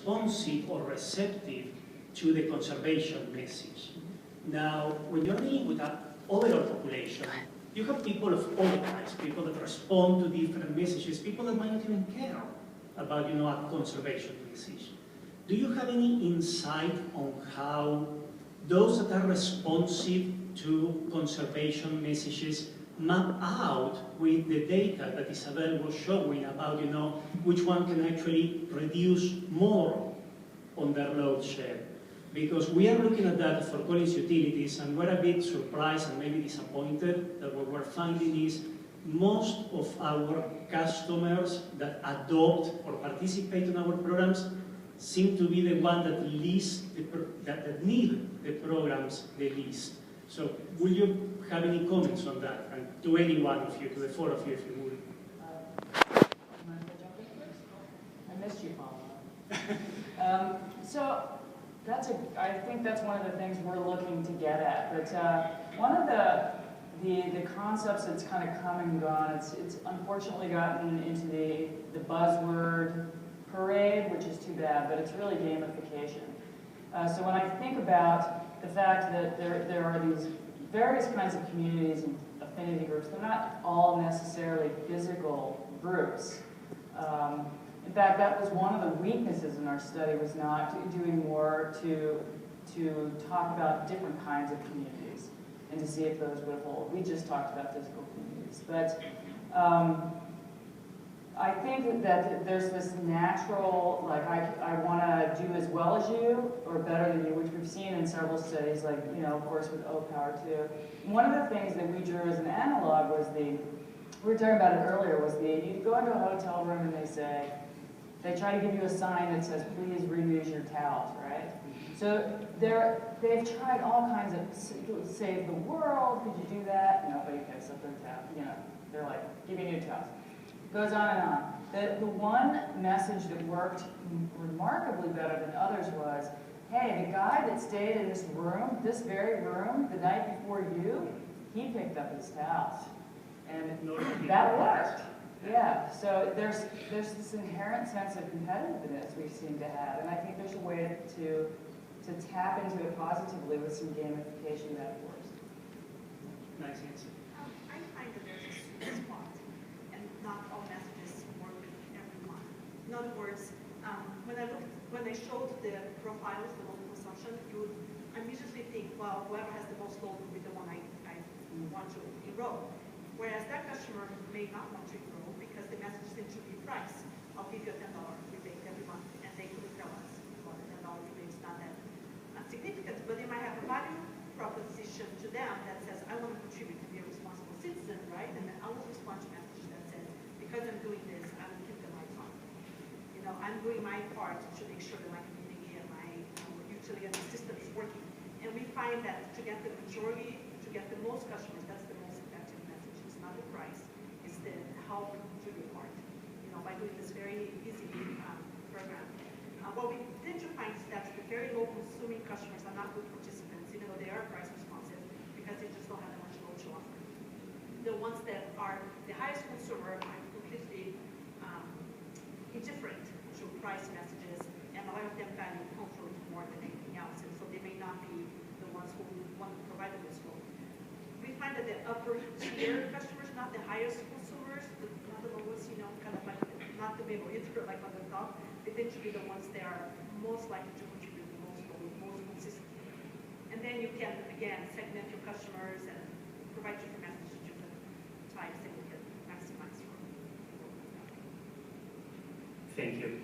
responsive or receptive to the conservation message. Now, when you're dealing with an overall population, you have people of all kinds, people that respond to different messages, people that might not even care about, a conservation message. Do you have any insight on how those that are responsive to conservation messages map out with the data that Isabel was showing about, which one can actually reduce more on their load share? Because we are looking at data for Collins Utilities, and we're a bit surprised and maybe disappointed that what we're finding is most of our customers that adopt or participate in our programs seem to be the one that need the programs the least. So will you have any comments on that? And to any one of you, to the four of you, if you would. I missed you, Pablo. So I think that's one of the things we're looking to get at. But one of the concepts that's kind of come and gone, it's unfortunately gotten into the buzzword parade, which is too bad, but it's really gamification. So when I think about the fact that there are these various kinds of communities and affinity groups, they're not all necessarily physical groups. In fact, that was one of the weaknesses in our study, was not doing more to talk about different kinds of communities and to see if those would hold. We just talked about physical communities. But I think that there's this natural, like, I want to do as well as you or better than you, which we've seen in several studies, like, of course, with O-Power too. And one of the things that we drew as an analog was we were talking about it earlier, was you go into a hotel room and they try to give you a sign that says, please reuse your towels, right? So they've tried all kinds of, save the world, could you do that? Nobody picks up their towel, they're like, give me new towels. Goes on and on. The one message that worked remarkably better than others was, hey, the guy that stayed in this room, this very room, the night before you, he picked up his towels. And that worked. Yeah, so there's this inherent sense of competitiveness we seem to have, and I think there's a way to tap into it positively with some gamification metaphors. Nice answer. I find that there's a sweet spot, and not all messages work with everyone. In other words, when I showed the profiles, the local consumption, you would immediately think, well, whoever has the most load will be the one I want to enroll. Whereas that customer may not want to enroll because the message seems to be price. I'll give you a $10 rebate every month, and they couldn't tell us, well, the $10 rebate is not that significant, but they might have a value proposition to them that says, I want to contribute to be a responsible citizen, right? And then I will respond to messages that says, because I'm doing this, I will keep the lights on. I'm doing my part to make sure that my community and my utility and the system is working. And we find that to get the majority, to get the most customers, that's the most effective message. It's not the price, it's the help do your part. By doing this very easy program. What we tend to find is that the very low consuming customers are not good participants, even though they are price responsive, because they just don't have that much load to offer. The ones that are the highest consumer are completely indifferent to price messages, and a lot of them value comfort more than anything else, and so they may not be the ones who want to provide them this load. We find that the upper tier customers, not the highest consumers, not the lowest, kind of like not the middle, either like on the top, they tend to be the ones that are most likely to contribute the most load, most consistently. And then you can, again, segment your customers and provide different messages to different types that you can maximize from. Thank you.